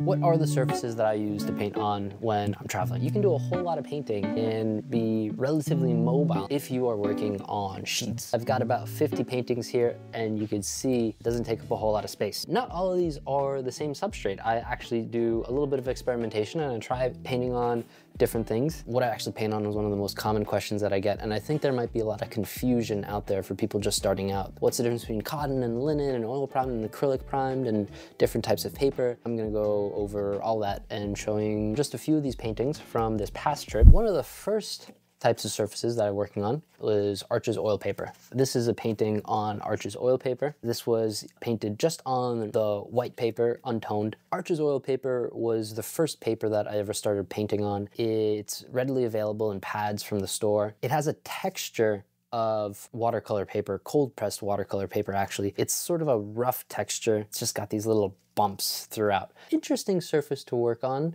What are the surfaces that I use to paint on when I'm traveling? You can do a whole lot of painting and be relatively mobile if you are working on sheets. I've got about 50 paintings here, and you can see it doesn't take up a whole lot of space. Not all of these are the same substrate. I actually do a little bit of experimentation and I try painting on different things. What I actually paint on is one of the most common questions that I get, and I think there might be a lot of confusion out there for people just starting out. What's the difference between cotton and linen and oil primed and acrylic primed and different types of paper? I'm gonna go over all that and showing just a few of these paintings from this past trip. One of the first types of surfaces that I'm working on was Arches oil paper. This is a painting on Arches oil paper. This was painted just on the white paper, untoned. Arches oil paper was the first paper that I ever started painting on. It's readily available in pads from the store. It has a texture of watercolor paper, cold pressed watercolor paper actually. It's sort of a rough texture. It's just got these little bumps throughout. Interesting surface to work on.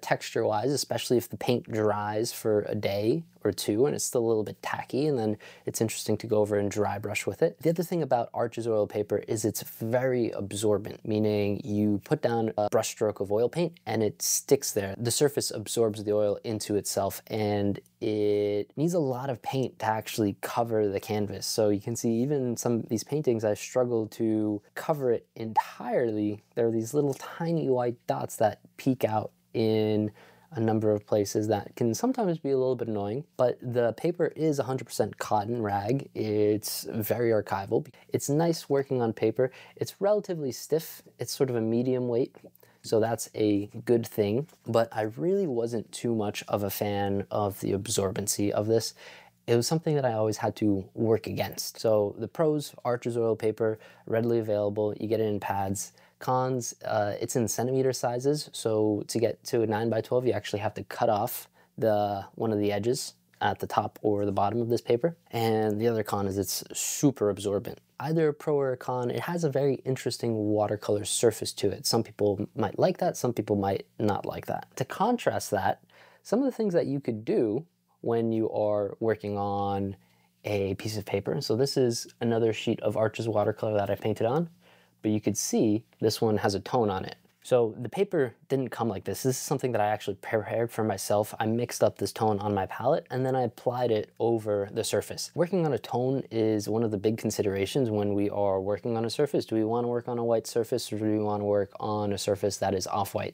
Texture-wise, especially if the paint dries for a day or two and it's still a little bit tacky, and then it's interesting to go over and dry brush with it. The other thing about Arches oil paper is it's very absorbent, meaning you put down a brush stroke of oil paint and it sticks there. The surface absorbs the oil into itself, and it needs a lot of paint to actually cover the canvas. So you can see even some of these paintings, I struggle to cover it entirely. There are these little tiny white dots that peek out in a number of places that can sometimes be a little bit annoying, but the paper is 100% cotton rag. It's very archival. It's nice working on paper. It's relatively stiff. It's sort of a medium weight, so that's a good thing, but I really wasn't too much of a fan of the absorbency of this. It was something that I always had to work against. So the pros, Arches oil paper, readily available. You get it in pads. Cons, it's in centimeter sizes, so to get to a 9x12, you actually have to cut off one of the edges at the top or the bottom of this paper. And the other con is it's super absorbent. Either a pro or a con, it has a very interesting watercolor surface to it. Some people might like that, some people might not like that. To contrast that, some of the things that you could do when you are working on a piece of paper. So this is another sheet of Arches watercolor that I painted on, but you could see this one has a tone on it. So the paper didn't come like this. This is something that I actually prepared for myself. I mixed up this tone on my palette and then I applied it over the surface. Working on a tone is one of the big considerations when we are working on a surface. Do we want to work on a white surface, or do we want to work on a surface that is off-white?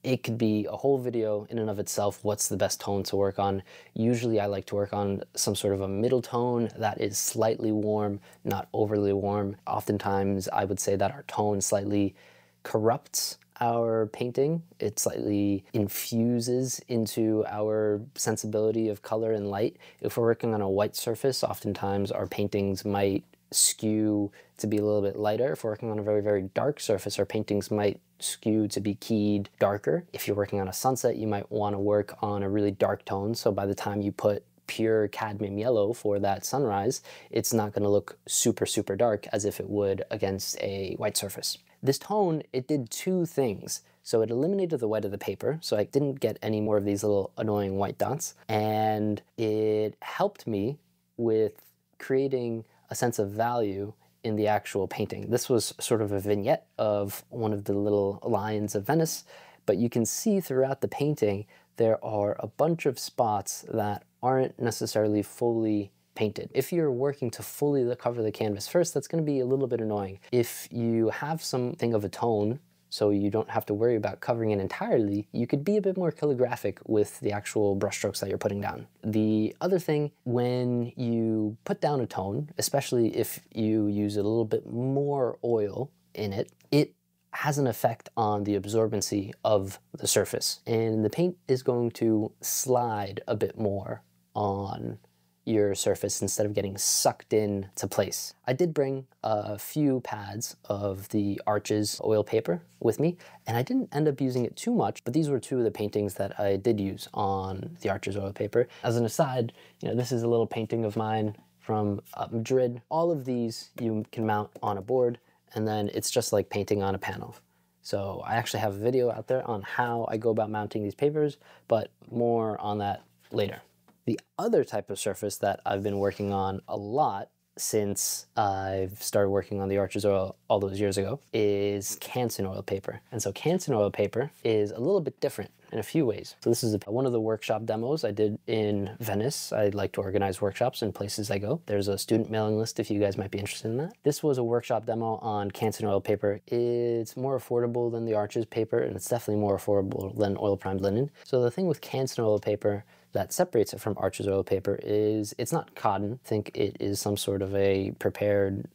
It could be a whole video in and of itself, what's the best tone to work on. Usually I like to work on some sort of a middle tone that is slightly warm, not overly warm. Oftentimes I would say that our tone slightly corrupts our painting. It slightly infuses into our sensibility of color and light. If we're working on a white surface, oftentimes our paintings might skew to be a little bit lighter. If we're working on a very, very dark surface, our paintings might skew to be keyed darker. If you're working on a sunset, you might want to work on a really dark tone, so by the time you put pure cadmium yellow for that sunrise, it's not going to look super, super dark as if it would against a white surface. This tone, it did two things. So it eliminated the white of the paper, so I didn't get any more of these little annoying white dots, and it helped me with creating a sense of value in the actual painting. This was sort of a vignette of one of the little lions of Venice, but you can see throughout the painting there are a bunch of spots that aren't necessarily fully painted. If you're working to fully cover the canvas first, that's going to be a little bit annoying. If you have something of a tone, so you don't have to worry about covering it entirely, you could be a bit more calligraphic with the actual brushstrokes that you're putting down. The other thing, when you put down a tone, especially if you use a little bit more oil in it, it has an effect on the absorbency of the surface. And the paint is going to slide a bit more on your surface instead of getting sucked in to place. I did bring a few pads of the Arches oil paper with me, and I didn't end up using it too much, but these were two of the paintings that I did use on the Arches oil paper. As an aside, this is a little painting of mine from Madrid. All of these you can mount on a board, and then it's just like painting on a panel. So I actually have a video out there on how I go about mounting these papers, but more on that later. The other type of surface that I've been working on a lot since I've started working on the Arches oil all those years ago is Canson oil paper. And so Canson oil paper is a little bit different in a few ways. So this is one of the workshop demos I did in Venice. I like to organize workshops in places I go. There's a student mailing list if you guys might be interested in that. This was a workshop demo on Canson oil paper. It's more affordable than the Arches paper, and it's definitely more affordable than oil primed linen. So the thing with Canson oil paper that separates it from Arches oil paper is it's not cotton. I think it is some sort of a prepared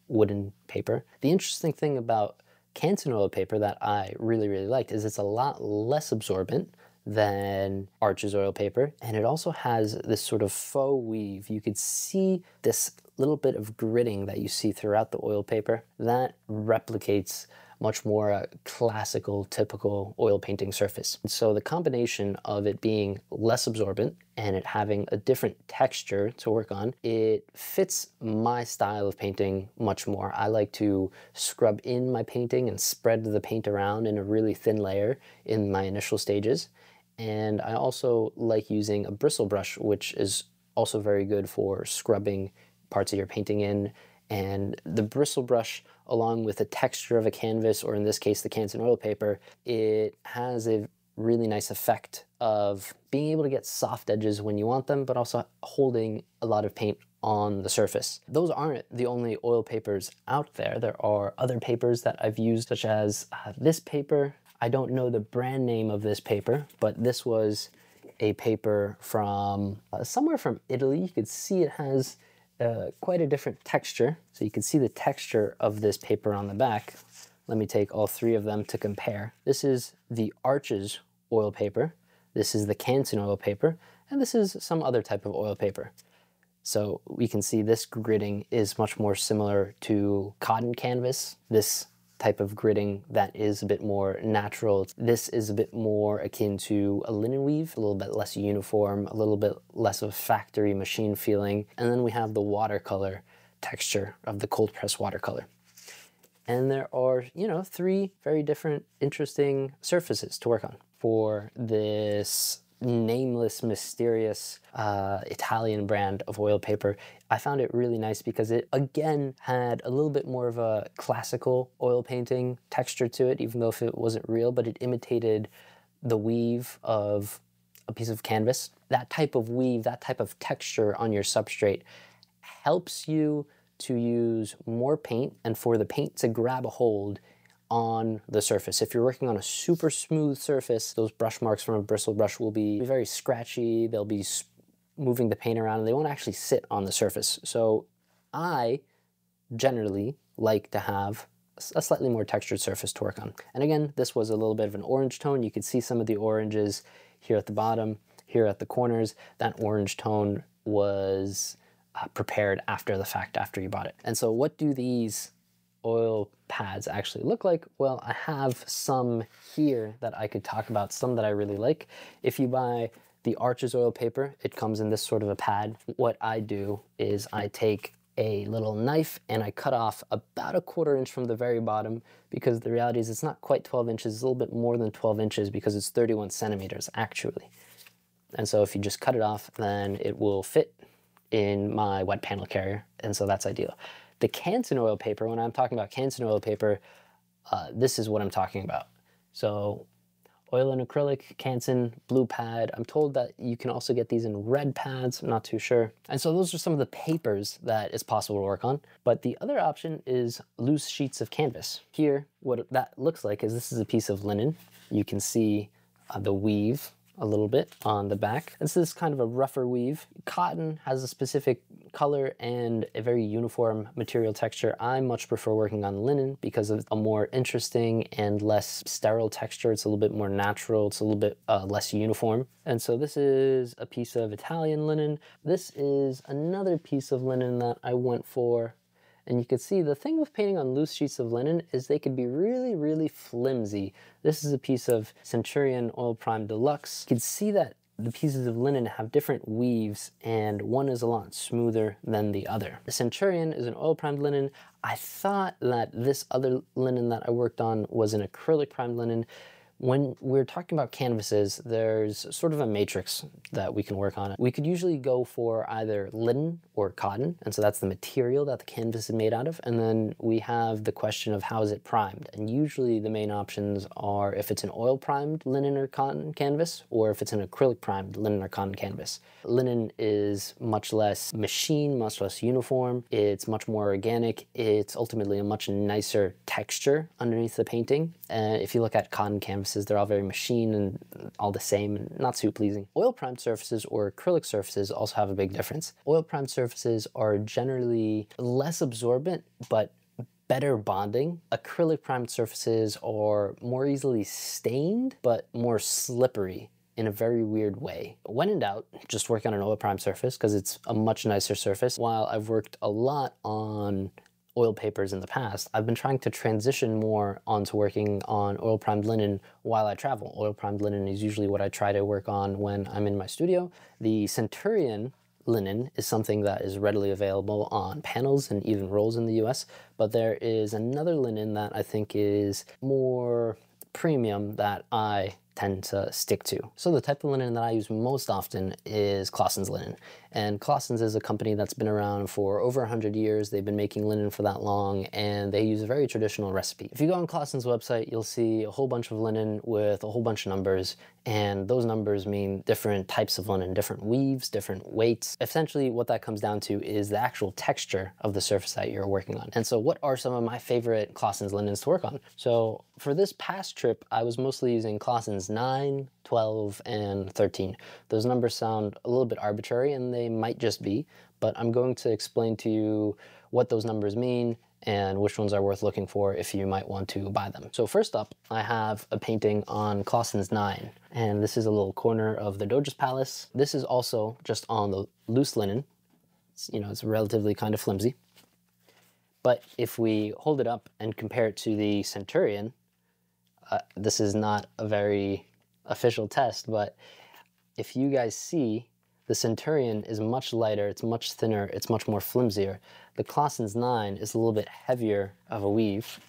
wooden paper. The interesting thing about Canson oil paper that I really liked is it's a lot less absorbent than Arches oil paper, and it also has this sort of faux weave. You could see this little bit of gritting that you see throughout the oil paper that replicates much more classical, typical oil painting surface. So the combination of it being less absorbent and it having a different texture to work on, it fits my style of painting much more. I like to scrub in my painting and spread the paint around in a really thin layer in my initial stages. And I also like using a bristle brush, which is also very good for scrubbing parts of your painting in. And the bristle brush, along with the texture of a canvas, or in this case the Canson oil paper, it has a really nice effect of being able to get soft edges when you want them, but also holding a lot of paint on the surface. Those aren't the only oil papers out there. There are other papers that I've used, such as this paper. I don't know the brand name of this paper, but this was a paper from somewhere from Italy. You could see it has quite a different texture. So you can see the texture of this paper on the back. Let me take all three of them to compare. This is the Arches oil paper. This is the Canson oil paper. And this is some other type of oil paper. So we can see this gritting is much more similar to cotton canvas. This type of gritting that is a bit more natural. This is a bit more akin to a linen weave, a little bit less uniform, a little bit less of factory machine feeling. And then we have the watercolor texture of the cold press watercolor. And there are, you know, three very different, interesting surfaces to work on for this nameless, mysterious Italian brand of oil paper. I found it really nice because it, again, had a little bit more of a classical oil painting texture to it, even though if it wasn't real, but it imitated the weave of a piece of canvas. That type of weave, that type of texture on your substrate helps you to use more paint and for the paint to grab a hold on the surface. If you're working on a super smooth surface, those brush marks from a bristle brush will be very scratchy. They'll be moving the paint around and they won't actually sit on the surface. So I generally like to have a slightly more textured surface to work on. And again, this was a little bit of an orange tone. You could see some of the oranges here at the bottom, here at the corners. That orange tone was prepared after the fact, after you bought it. And so what do these oil pads actually look like? Well, I have some here that I could talk about, some that I really like. If you buy the Arches oil paper, it comes in this sort of a pad. What I do is I take a little knife and I cut off about 1/4 inch from the very bottom, because the reality is it's not quite 12 inches, it's a little bit more than 12 inches because it's 31 centimeters actually. And so if you just cut it off, then it will fit in my wet panel carrier, and so that's ideal. The Canson oil paper, when I'm talking about Canson oil paper, this is what I'm talking about. So oil and acrylic, Canson, blue pad. I'm told that you can also get these in red pads, I'm not too sure. And so those are some of the papers that is possible to work on. But the other option is loose sheets of canvas. Here, what that looks like is this is a piece of linen. You can see the weave a little bit on the back. This is kind of a rougher weave. Cotton has a specific color and a very uniform material texture. I much prefer working on linen because of a more interesting and less sterile texture. It's a little bit more natural. It's a little bit less uniform. And so this is a piece of Italian linen. This is another piece of linen that I went for. And you can see the thing with painting on loose sheets of linen is they could be really flimsy. This is a piece of Centurion Oil Prime Deluxe. You can see that the pieces of linen have different weaves and one is a lot smoother than the other. The Centurion is an oil primed linen. I thought that this other linen that I worked on was an acrylic primed linen. When we're talking about canvases, there's sort of a matrix that we can work on. We could usually go for either linen or cotton, and so that's the material that the canvas is made out of. And then we have the question of how is it primed? And usually the main options are if it's an oil primed linen or cotton canvas, or if it's an acrylic primed linen or cotton canvas. Linen is much less machine, much less uniform. It's much more organic. It's ultimately a much nicer texture underneath the painting. And if you look at cotton canvases, they're all very machine and all the same and not too pleasing. Oil primed surfaces or acrylic surfaces also have a big difference. Oil primed surfaces are generally less absorbent, but better bonding. Acrylic primed surfaces are more easily stained, but more slippery in a very weird way. When in doubt, just work on an oil primed surface because it's a much nicer surface. While I've worked a lot on oil papers in the past, I've been trying to transition more onto working on oil primed linen while I travel. Oil primed linen is usually what I try to work on when I'm in my studio. The Centurion linen is something that is readily available on panels and even rolls in the US, but there is another linen that I think is more premium that I tend to stick to. So the type of linen that I use most often is Clausen's linen. And Clausen's is a company that's been around for over 100 years. They've been making linen for that long, and they use a very traditional recipe. If you go on Clausen's website, you'll see a whole bunch of linen with a whole bunch of numbers, and those numbers mean different types of linen, different weaves, different weights. Essentially, what that comes down to is the actual texture of the surface that you're working on. And so what are some of my favorite Clausen's linens to work on? So for this past trip, I was mostly using Clausen's 9, 12, and 13. Those numbers sound a little bit arbitrary, and they might just be, but I'm going to explain to you what those numbers mean and which ones are worth looking for if you might want to buy them. So first up, I have a painting on Clausen's 9, and this is a little corner of the Doge's Palace. This is also just on the loose linen. It's relatively kind of flimsy. But if we hold it up and compare it to the Centurion, this is not a very official test, but if you guys see, the Centurion is much lighter, it's much thinner, it's much more flimsier. The Clausen's 9 is a little bit heavier of a weave.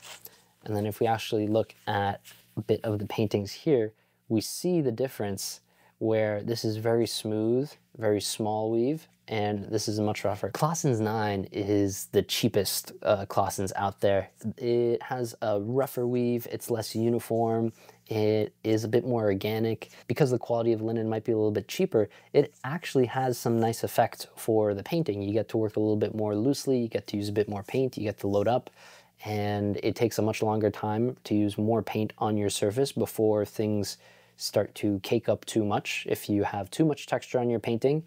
And then if we actually look at a bit of the paintings here, we see the difference where this is very smooth, very small weave, and this is much rougher. Clausen's 9 is the cheapest Clausen's out there. It has a rougher weave, it's less uniform, it is a bit more organic. Because the quality of linen might be a little bit cheaper, it actually has some nice effect for the painting. You get to work a little bit more loosely, you get to use a bit more paint, you get to load up, and it takes a much longer time to use more paint on your surface before things start to cake up too much. If you have too much texture on your painting,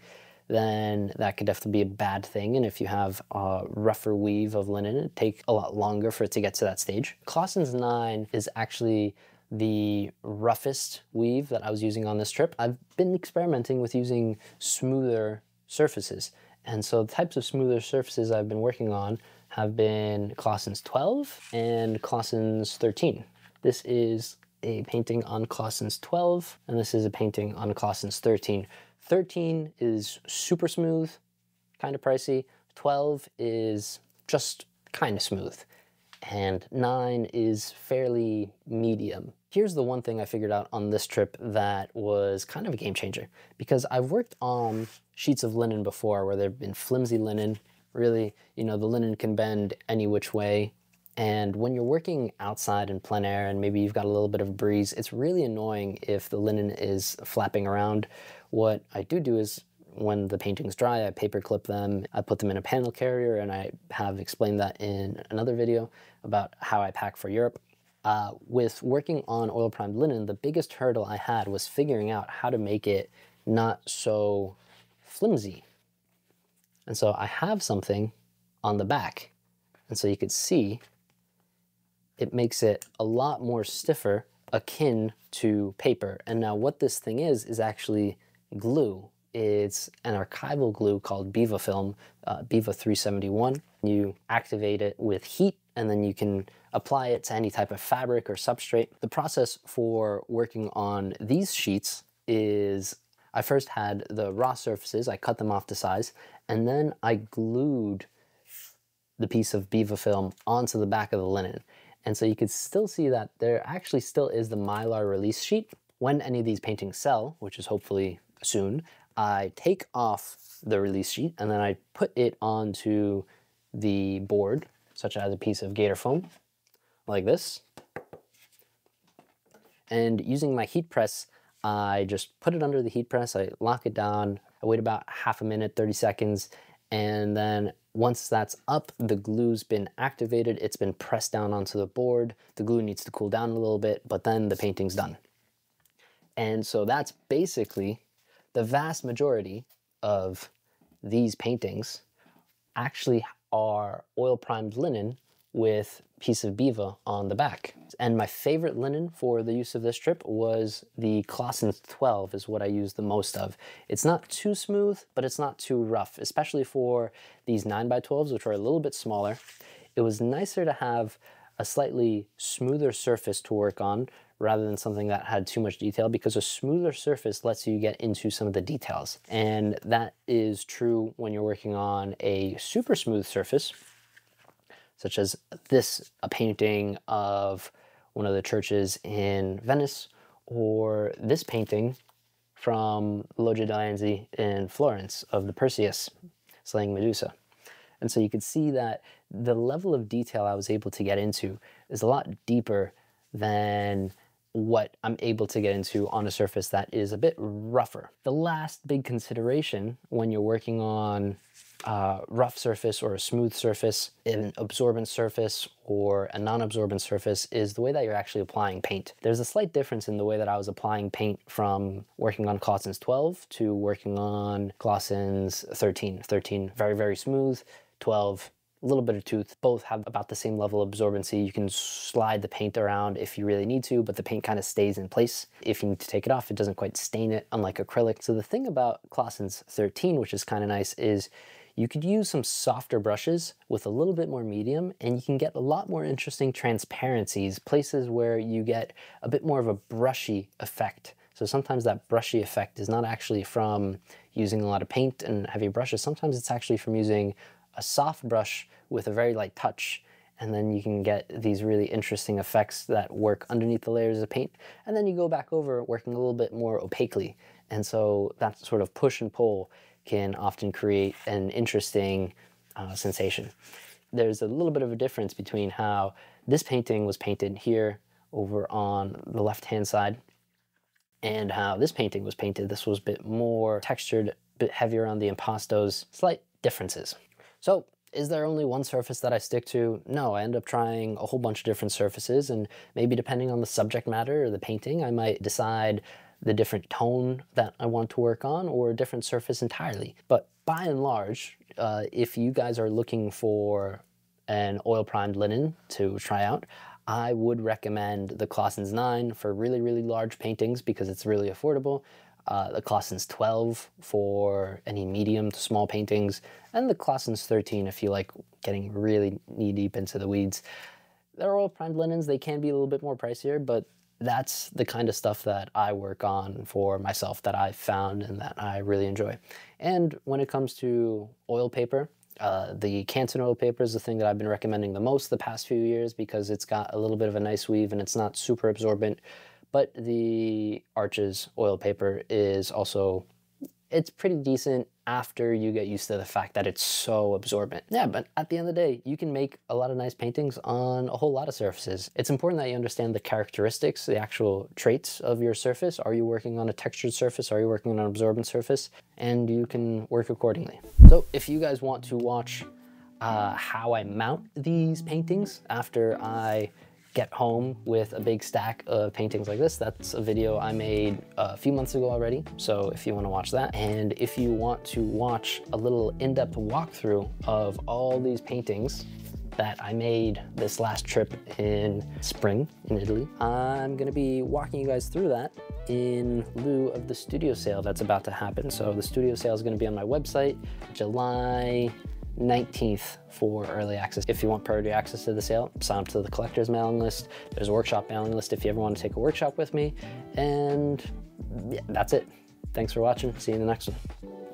then that could definitely be a bad thing. And if you have a rougher weave of linen, it'd take a lot longer for it to get to that stage. Clausen's 9 is actually the roughest weave that I was using on this trip. I've been experimenting with using smoother surfaces. And so the types of smoother surfaces I've been working on have been Clausen's 12 and Clausen's 13. This is a painting on Clausen's 12, and this is a painting on Clausen's 13. 13 is super smooth, kind of pricey. 12 is just kind of smooth. And 9 is fairly medium. Here's the one thing I figured out on this trip that was kind of a game changer, because I've worked on sheets of linen before where they've been flimsy linen. Really, the linen can bend any which way. And when you're working outside in plein air and maybe you've got a little bit of a breeze, it's really annoying if the linen is flapping around. What I do is when the paintings dry, I paper clip them, I put them in a panel carrier, and I have explained that in another video about how I pack for Europe. With working on oil primed linen, the biggest hurdle I had was figuring out how to make it not so flimsy. And so I have something on the back, and so you could see it makes it a lot more stiffer, akin to paper. And now what this thing is actually glue. It's an archival glue called BevaFilm, Beva 371. You activate it with heat, and then you can apply it to any type of fabric or substrate. The process for working on these sheets is I first had the raw surfaces, I cut them off to size, and then I glued the piece of BevaFilm onto the back of the linen. And so you can still see that there actually still is the Mylar release sheet. When any of these paintings sell, which is hopefully soon, I take off the release sheet and then I put it onto the board, such as a piece of Gator foam, like this. And using my heat press, I just put it under the heat press, I lock it down, I wait about half a minute, 30 seconds, and then once that's up, the glue's been activated, it's been pressed down onto the board, the glue needs to cool down a little bit, but then the painting's done. And so that's basically the vast majority of these paintings actually are oil primed linen with a piece of Biva on the back. And my favorite linen for the use of this strip was the Claessens 12 is what I use the most of. It's not too smooth, but it's not too rough, especially for these 9x12s, which are a little bit smaller. It was nicer to have a slightly smoother surface to work on rather than something that had too much detail, because a smoother surface lets you get into some of the details. And that is true when you're working on a super smooth surface, such as this, a painting of one of the churches in Venice, or this painting from Loggia Dianzi in Florence of the Perseus slaying Medusa. And so you can see that the level of detail I was able to get into is a lot deeper than what I'm able to get into on a surface that is a bit rougher. The last big consideration when you're working on a rough surface or a smooth surface, an absorbent surface or a non-absorbent surface, is the way that you're actually applying paint. There's a slight difference in the way that I was applying paint from working on Claessens 12 to working on Claessens 13. 13, very, very smooth. 12, a little bit of tooth. Both have about the same level of absorbency. You can slide the paint around if you really need to, but the paint kind of stays in place. If you need to take it off, it doesn't quite stain it, unlike acrylic. So the thing about Claessens 13, which is kind of nice, is you could use some softer brushes with a little bit more medium, and you can get a lot more interesting transparencies, places where you get a bit more of a brushy effect. So sometimes that brushy effect is not actually from using a lot of paint and heavy brushes. Sometimes it's actually from using a soft brush with a very light touch, and then you can get these really interesting effects that work underneath the layers of paint, and then you go back over working a little bit more opaquely. And so that sort of push and pull can often create an interesting sensation. There's a little bit of a difference between how this painting was painted here over on the left-hand side and how this painting was painted. This was a bit more textured, a bit heavier on the impastos, slight differences. So, is there only one surface that I stick to? No, I end up trying a whole bunch of different surfaces, and maybe depending on the subject matter or the painting, I might decide the different tone that I want to work on or a different surface entirely. But by and large, if you guys are looking for an oil primed linen to try out, I would recommend the Claessens 9 for really, really large paintings because it's really affordable. The Claessens 12 for any medium to small paintings, and the Claessens 13 if you like getting really knee-deep into the weeds. They're oil primed linens, they can be a little bit more pricier, but that's the kind of stuff that I work on for myself that I've found and that I really enjoy. And when it comes to oil paper, the Canson oil paper is the thing that I've been recommending the most the past few years because it's got a little bit of a nice weave and it's not super absorbent. But the Arches oil paper is also, it's pretty decent after you get used to the fact that it's so absorbent. Yeah, but at the end of the day, you can make a lot of nice paintings on a whole lot of surfaces. It's important that you understand the characteristics, the actual traits of your surface. Are you working on a textured surface? Are you working on an absorbent surface? And you can work accordingly. So if you guys want to watch how I mount these paintings after I get home with a big stack of paintings like this, that's a video I made a few months ago already, so if you want to watch that. And if you want to watch a little in-depth walkthrough of all these paintings that I made this last trip in spring in Italy, I'm gonna be walking you guys through that in lieu of the studio sale that's about to happen. So the studio sale is gonna be on my website July 19th for early access. If you want priority access to the sale, sign up to the collector's mailing list. There's a workshop mailing list if you ever want to take a workshop with me. And yeah, that's it. Thanks for watching. See you in the next one.